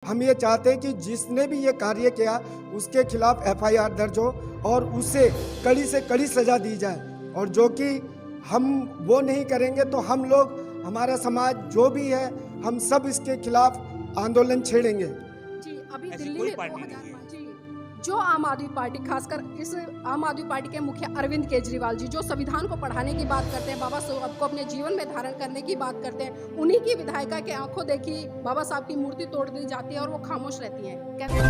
हम ये चाहते हैं कि जिसने भी ये कार्य किया उसके खिलाफ FIR दर्ज हो और उसे कड़ी से कड़ी सज़ा दी जाए। और जो कि हम वो नहीं करेंगे तो हम लोग, हमारा समाज जो भी है, हम सब इसके खिलाफ आंदोलन छेड़ेंगे। जी, अभी ऐसी दिल्ली कोई में पार्टी 2005 नहीं है। जी, जो आम आदमी पार्टी, खासकर इस आम आदमी पार्टी के मुखिया अरविंद केजरीवाल जी, जो संविधान को पढ़ाने की बात करते हैं, बाबा साहब को अपने जीवन में धारण करने की बात करते हैं, उन्हीं की विधायिका के आंखों देखी बाबा साहब की मूर्ति तोड़ दी जाती है और वो खामोश रहती हैं। कहते हैं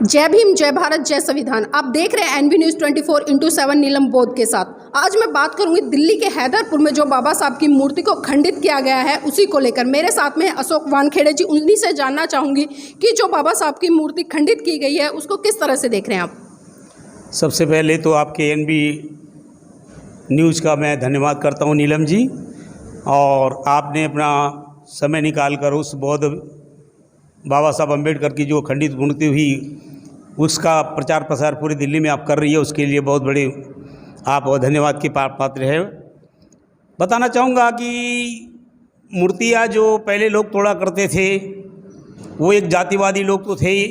जय भीम, जय भारत, जय संविधान। आप देख रहे हैं NV न्यूज़ 24/7 नीलम बोध के साथ। आज मैं बात करूंगी दिल्ली के हैदरपुर में जो बाबा साहब की मूर्ति को खंडित किया गया है उसी को लेकर। मेरे साथ में अशोक वानखेड़े जी, उन्हीं से जानना चाहूंगी कि जो बाबा साहब की मूर्ति खंडित की गई है उसको किस तरह से देख रहे हैं आप। सबसे पहले तो आपके NV न्यूज़ का मैं धन्यवाद करता हूं नीलम जी, और आपने अपना समय निकाल कर उस बौद्ध बाबा साहब अम्बेडकर की जो खंडित मूर्ति हुई उसका प्रचार प्रसार पूरी दिल्ली में आप कर रही है, उसके लिए बहुत बड़े आप धन्यवाद के पात्र हैं। बताना चाहूँगा कि मूर्तियाँ जो पहले लोग तोड़ा करते थे वो एक जातिवादी लोग तो थे ही,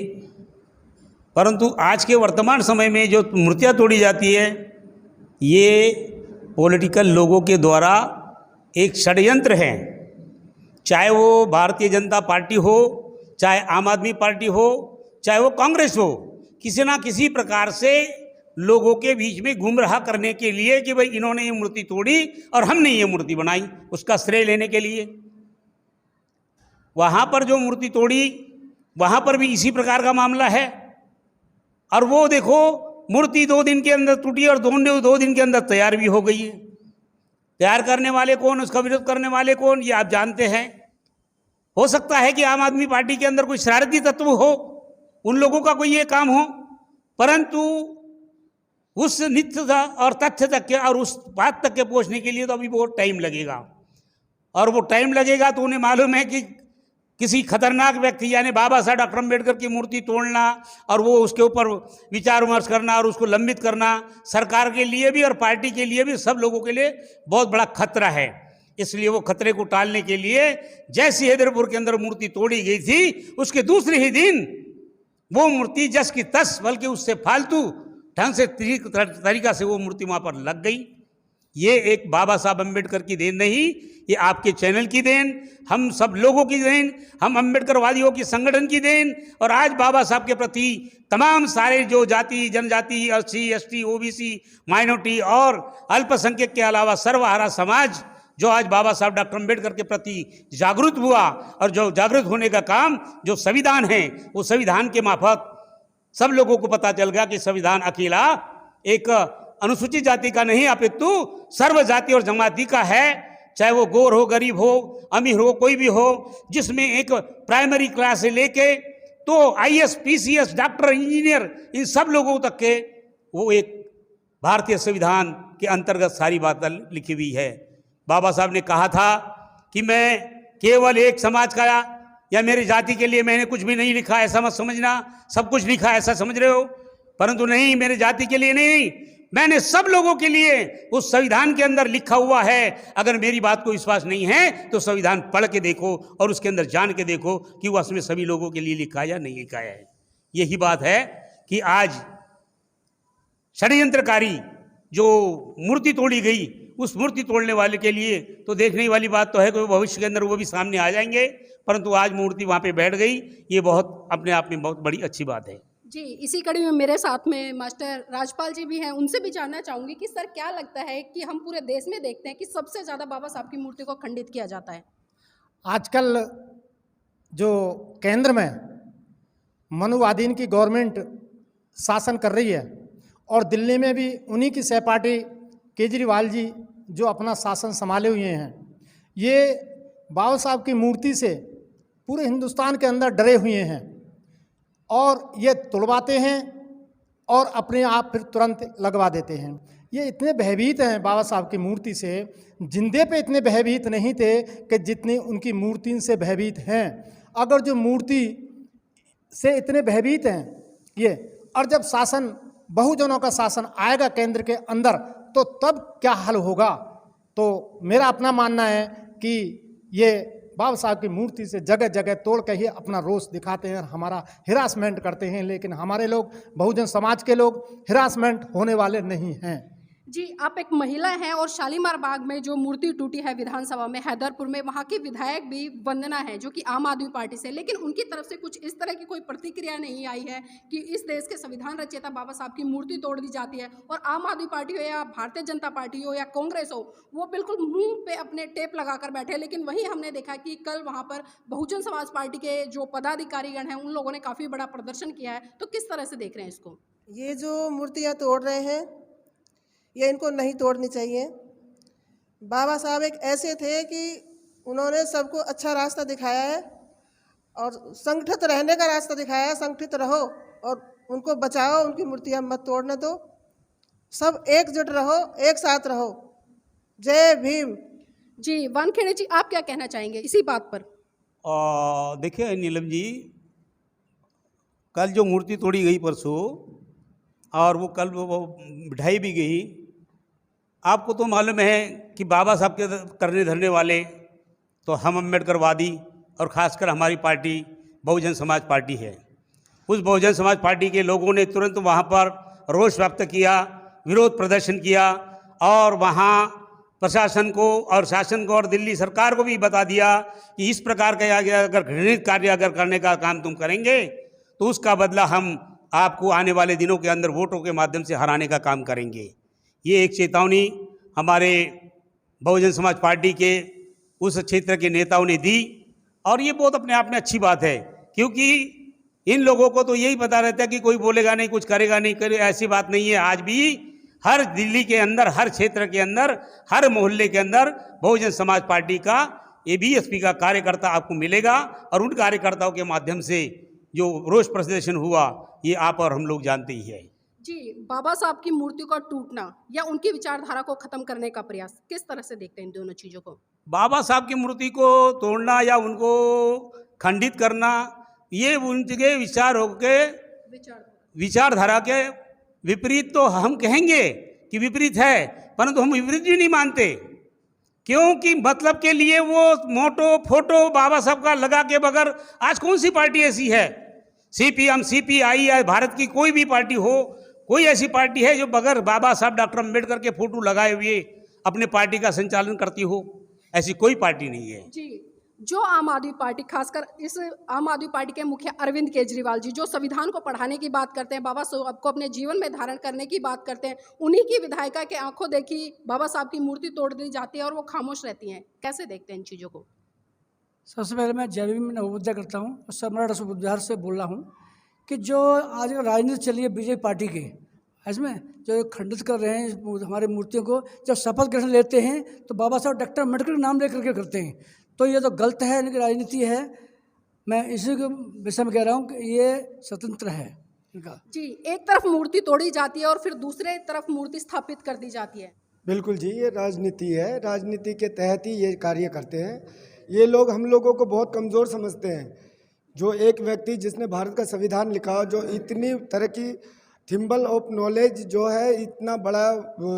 परंतु आज के वर्तमान समय में जो मूर्तियाँ तोड़ी जाती है ये पॉलिटिकल लोगों के द्वारा एक षड्यंत्र है। चाहे वो भारतीय जनता पार्टी हो, चाहे आम आदमी पार्टी हो, चाहे वो कांग्रेस हो, किसी ना किसी प्रकार से लोगों के बीच में गुमराह करने के लिए कि भाई इन्होंने ये मूर्ति तोड़ी और हमने ये मूर्ति बनाई, उसका श्रेय लेने के लिए। वहाँ पर जो मूर्ति तोड़ी वहाँ पर भी इसी प्रकार का मामला है। और वो देखो मूर्ति 2 दिन के अंदर टूटी और 2 दिन के अंदर तैयार भी हो गई है। तैयार करने वाले कौन, उसका विरोध करने वाले कौन, ये आप जानते हैं। हो सकता है कि आम आदमी पार्टी के अंदर कोई शरारती तत्व हो, उन लोगों का कोई ये काम हो, परंतु उस नित्य और तथ्य तक के और उस बात तक के पहुंचने के लिए तो अभी बहुत टाइम लगेगा। और वो टाइम लगेगा तो उन्हें मालूम है कि किसी खतरनाक व्यक्ति यानी बाबा साहब डॉक्टर अम्बेडकर की मूर्ति तोड़ना और वो उसके ऊपर विचार विमर्श करना और उसको लंबित करना सरकार के लिए भी और पार्टी के लिए भी, सब लोगों के लिए बहुत बड़ा खतरा है। इसलिए वो खतरे को टालने के लिए जैसी हैदरपुर के अंदर मूर्ति तोड़ी गई थी उसके दूसरे ही दिन वो मूर्ति जस की तस, बल्कि उससे फालतू ढंग से तरीका से वो मूर्ति वहाँ पर लग गई। ये एक बाबा साहब अम्बेडकर की देन नहीं, ये आपके चैनल की देन, हम सब लोगों की देन, हम अम्बेडकरवादियों की संगठन की देन, और आज बाबा साहब के प्रति तमाम सारे जो जाति जनजाति SC ST OBC माइनॉरिटी और अल्पसंख्यक के अलावा सर्वहारा समाज जो आज बाबा साहब डॉक्टर अम्बेडकर के प्रति जागरूक हुआ, और जो जागरूक होने का काम जो संविधान है वो संविधान के मार्फत सब लोगों को पता चल गया कि संविधान अकेला एक अनुसूचित जाति का नहीं अपितु सर्व जाति और जमाती का है। चाहे वो गोर हो, गरीब हो, अमीर हो, कोई भी हो, जिसमें एक प्राइमरी क्लास से लेके तो IAS PCS डॉक्टर इंजीनियर इन सब लोगों तक के वो एक भारतीय संविधान के अंतर्गत सारी बातें लिखी हुई है। बाबा साहब ने कहा था कि मैं केवल एक समाज का या मेरी जाति के लिए मैंने कुछ भी नहीं लिखा, ऐसा मत समझना, सब कुछ लिखा ऐसा समझ रहे हो, परंतु नहीं, मेरे जाति के लिए नहीं, मैंने सब लोगों के लिए उस संविधान के अंदर लिखा हुआ है। अगर मेरी बात को विश्वास नहीं है तो संविधान पढ़ के देखो और उसके अंदर जान के देखो कि वह उसमें सभी लोगों के लिए लिखा या नहीं लिखा है। यही बात है कि आज षड्यंत्रकारी जो मूर्ति तोड़ी गई, उस मूर्ति तोड़ने वाले के लिए तो देखने वाली बात तो है कि भविष्य के अंदर वो भी सामने आ जाएंगे, परंतु आज मूर्ति वहाँ पे बैठ गई, ये बहुत अपने आप में बहुत बड़ी अच्छी बात है। जी, इसी कड़ी में मेरे साथ में मास्टर राजपाल जी भी हैं, उनसे भी जानना चाहूँगी कि सर क्या लगता है कि हम पूरे देश में देखते हैं कि सबसे ज़्यादा बाबा साहब की मूर्ति को खंडित किया जाता है। आजकल जो केंद्र में मनुवादीन की गवर्नमेंट शासन कर रही है और दिल्ली में भी उन्हीं की सहपाठी केजरीवाल जी जो अपना शासन संभाले हुए हैं, ये बाबा साहब की मूर्ति से पूरे हिंदुस्तान के अंदर डरे हुए हैं और ये तुड़वाते हैं और अपने आप फिर तुरंत लगवा देते हैं। ये इतने भयभीत हैं बाबा साहब की मूर्ति से, जिंदे पे इतने भयभीत नहीं थे कि जितनी उनकी मूर्ति से भयभीत हैं। अगर जो मूर्ति से इतने भयभीत हैं ये, और जब शासन बहुजनों का शासन आएगा केंद्र के अंदर, तो तब क्या हल होगा। तो मेरा अपना मानना है कि ये बाबा साहब की मूर्ति से जगह जगह तोड़ के ही अपना रोष दिखाते हैं और हमारा हिरासमेंट करते हैं, लेकिन हमारे लोग, बहुजन समाज के लोग हिरासमेंट होने वाले नहीं हैं। जी, आप एक महिला हैं और शालीमार बाग में जो मूर्ति टूटी है विधानसभा में हैदरपुर में, वहाँ की विधायक भी वंदना है जो कि आम आदमी पार्टी से, लेकिन उनकी तरफ से कुछ इस तरह की कोई प्रतिक्रिया नहीं आई है कि इस देश के संविधान रचयिता बाबा साहब की मूर्ति तोड़ दी जाती है। और आम आदमी पार्टी हो या भारतीय जनता पार्टी हो या कांग्रेस हो, वो बिल्कुल मुंह पे अपने टेप लगाकर बैठे। लेकिन वहीं हमने देखा कि कल वहाँ पर बहुजन समाज पार्टी के जो पदाधिकारीगण हैं उन लोगों ने काफ़ी बड़ा प्रदर्शन किया है। तो किस तरह से देख रहे हैं इसको? ये जो मूर्तियाँ तोड़ रहे हैं, ये इनको नहीं तोड़नी चाहिए। बाबा साहब एक ऐसे थे कि उन्होंने सबको अच्छा रास्ता दिखाया है और संगठित रहने का रास्ता दिखाया है। संगठित रहो और उनको बचाओ, उनकी मूर्तियाँ मत तोड़ने दो, सब एकजुट रहो, एक साथ रहो। जय भीम। जी, वानखेड़े जी, आप क्या कहना चाहेंगे इसी बात पर? देखिए नीलम जी, कल जो मूर्ति तोड़ी गई परसों और वो कल वो बिठाई भी गई, आपको तो मालूम है कि बाबा साहब के करने धरने वाले तो हम अम्बेडकरवादी और ख़ासकर हमारी पार्टी बहुजन समाज पार्टी है। उस बहुजन समाज पार्टी के लोगों ने तुरंत वहाँ पर रोष व्यक्त किया, विरोध प्रदर्शन किया और वहाँ प्रशासन को और शासन को और दिल्ली सरकार को भी बता दिया कि इस प्रकार का अगर घृणित कार्य अगर करने का काम तुम करेंगे तो उसका बदला हम आपको आने वाले दिनों के अंदर वोटों के माध्यम से हराने का काम करेंगे। ये एक चेतावनी हमारे बहुजन समाज पार्टी के उस क्षेत्र के नेताओं ने दी और ये बहुत अपने आप में अच्छी बात है, क्योंकि इन लोगों को तो यही पता रहता है कि कोई बोलेगा नहीं, कुछ करेगा नहीं, ऐसी बात नहीं है। आज भी हर दिल्ली के अंदर, हर क्षेत्र के अंदर, हर मोहल्ले के अंदर बहुजन समाज पार्टी का ABSP का कार्यकर्ता आपको मिलेगा और उन कार्यकर्ताओं के माध्यम से जो रोष प्रदर्शन हुआ ये आप और हम लोग जानते ही है। जी, बाबा साहब की मूर्ति का टूटना या उनकी विचारधारा को खत्म करने का प्रयास, किस तरह से देखते हैं इन दोनों चीज़ों को? बाबा साहब की मूर्ति को तोड़ना या उनको खंडित करना, ये उनके विचार के विचारधारा के विपरीत तो हम कहेंगे कि विपरीत है, परंतु हम विपरीत भी नहीं मानते, क्योंकि मतलब के लिए वो मोटो फोटो बाबा साहब का लगा के बगैर आज कौन सी पार्टी ऐसी है, CPM CPI या भारत की कोई भी पार्टी हो, कोई ऐसी पार्टी है जो बगैर बाबा साहब डॉक्टर अम्बेडकर के फोटो लगाए हुए अपने पार्टी का संचालन करती हो? ऐसी कोई पार्टी नहीं है। जी, जो आम आदमी पार्टी, खासकर इस आम आदमी पार्टी के मुखिया अरविंद केजरीवाल जी, जो संविधान को पढ़ाने की बात करते हैं, बाबा साहब को अपने जीवन में धारण करने की बात करते हैं, उन्हीं की विधायिका के आंखों देखी बाबा साहब की मूर्ति तोड़ दी जाती है और वो खामोश रहती हैं। कैसे देखते हैं इन चीज़ों को? सबसे पहले मैं जय भीम नवोदय करता हूँ और सम्राट अशोक विद्यार से बोल रहा हूँ कि जो आज राजनीति चली है बीजेपी पार्टी की, इसमें जो खंडित कर रहे हैं हमारी मूर्तियों को, जब शपथ ग्रहण लेते हैं तो बाबा साहब डॉक्टर अम्बेडकर का नाम लेकर के करते हैं, तो ये तो गलत है, इनकी राजनीति है। मैं इसी के विषय में कह रहा हूँ कि ये स्वतंत्र है इनका। जी, एक तरफ मूर्ति तोड़ी जाती है और फिर दूसरे तरफ मूर्ति स्थापित कर दी जाती है। बिल्कुल जी, ये राजनीति है, राजनीति के तहत ही ये कार्य करते हैं। ये लोग हम लोगों को बहुत कमज़ोर समझते हैं। जो एक व्यक्ति जिसने भारत का संविधान लिखा, जो इतनी तरह की थिम्बल ऑफ नॉलेज जो है, इतना बड़ा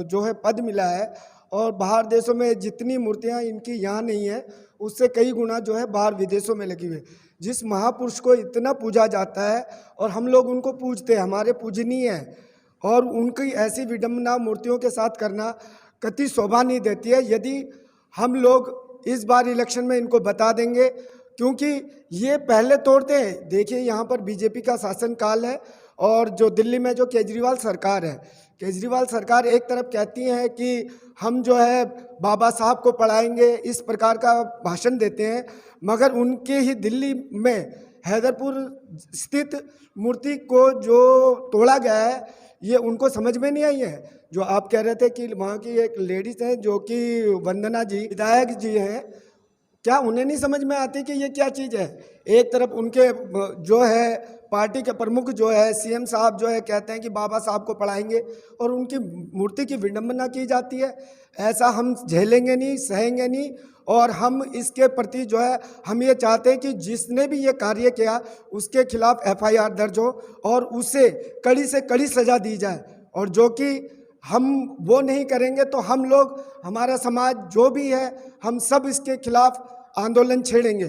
जो है पद मिला है, और बाहर देशों में जितनी मूर्तियां इनकी यहाँ नहीं है उससे कई गुना जो है बाहर विदेशों में लगी हुई है। जिस महापुरुष को इतना पूजा जाता है और हम लोग उनको पूजते हैं, हमारे पूजनीय हैं, और उनकी ऐसी विडंबना मूर्तियों के साथ करना कति शोभा नहीं देती है। यदि हम लोग इस बार इलेक्शन में इनको बता देंगे, क्योंकि ये पहले तोड़ते हैं। देखिए यहाँ पर बीजेपी का शासनकाल है और जो दिल्ली में जो केजरीवाल सरकार है, केजरीवाल सरकार एक तरफ कहती है कि हम जो है बाबा साहब को पढ़ाएंगे, इस प्रकार का भाषण देते हैं, मगर उनके ही दिल्ली में हैदरपुर स्थित मूर्ति को जो तोड़ा गया है ये उनको समझ में नहीं आई है। जो आप कह रहे थे कि वहाँ की एक लेडीज़ हैं जो कि वंदना जी विधायक जी हैं, क्या उन्हें नहीं समझ में आती कि ये क्या चीज़ है? एक तरफ उनके जो है पार्टी के प्रमुख जो है सीएम साहब जो है कहते हैं कि बाबा साहब को पढ़ाएंगे और उनकी मूर्ति की विडंबना की जाती है। ऐसा हम झेलेंगे नहीं, सहेंगे नहीं। और हम इसके प्रति जो है हम ये चाहते हैं कि जिसने भी ये कार्य किया उसके खिलाफ एफआईआर दर्ज हो और उसे कड़ी से कड़ी सज़ा दी जाए। और जो कि हम वो नहीं करेंगे तो हम लोग, हमारा समाज जो भी है, हम सब इसके खिलाफ आंदोलन छेड़ेंगे।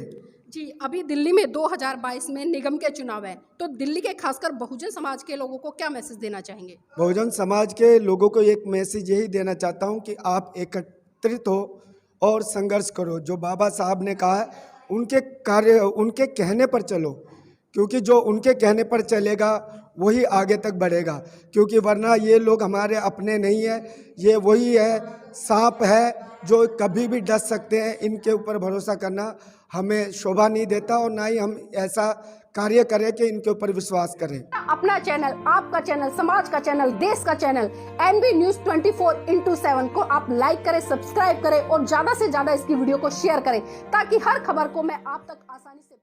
जी, अभी दिल्ली में 2022 में निगम के चुनाव है, तो दिल्ली के खासकर बहुजन समाज के लोगों को क्या मैसेज देना चाहेंगे? बहुजन समाज के लोगों को एक मैसेज यही देना चाहता हूं कि आप एकत्रित हो और संघर्ष करो। जो बाबा साहब ने कहा है उनके कार्य, उनके कहने पर चलो, क्योंकि जो उनके कहने पर चलेगा वही आगे तक बढ़ेगा। क्योंकि वरना ये लोग हमारे अपने नहीं है, ये वही है, सांप है जो कभी भी डस सकते हैं। इनके ऊपर भरोसा करना हमें शोभा नहीं देता और ना ही हम ऐसा कार्य करें कि इनके ऊपर विश्वास करें। अपना चैनल, आपका चैनल, समाज का चैनल, देश का चैनल एनबी न्यूज 24/7 को आप लाइक करें, सब्सक्राइब करें और ज्यादा से ज्यादा इसकी वीडियो को शेयर करें ताकि हर खबर को मैं आप तक आसानी से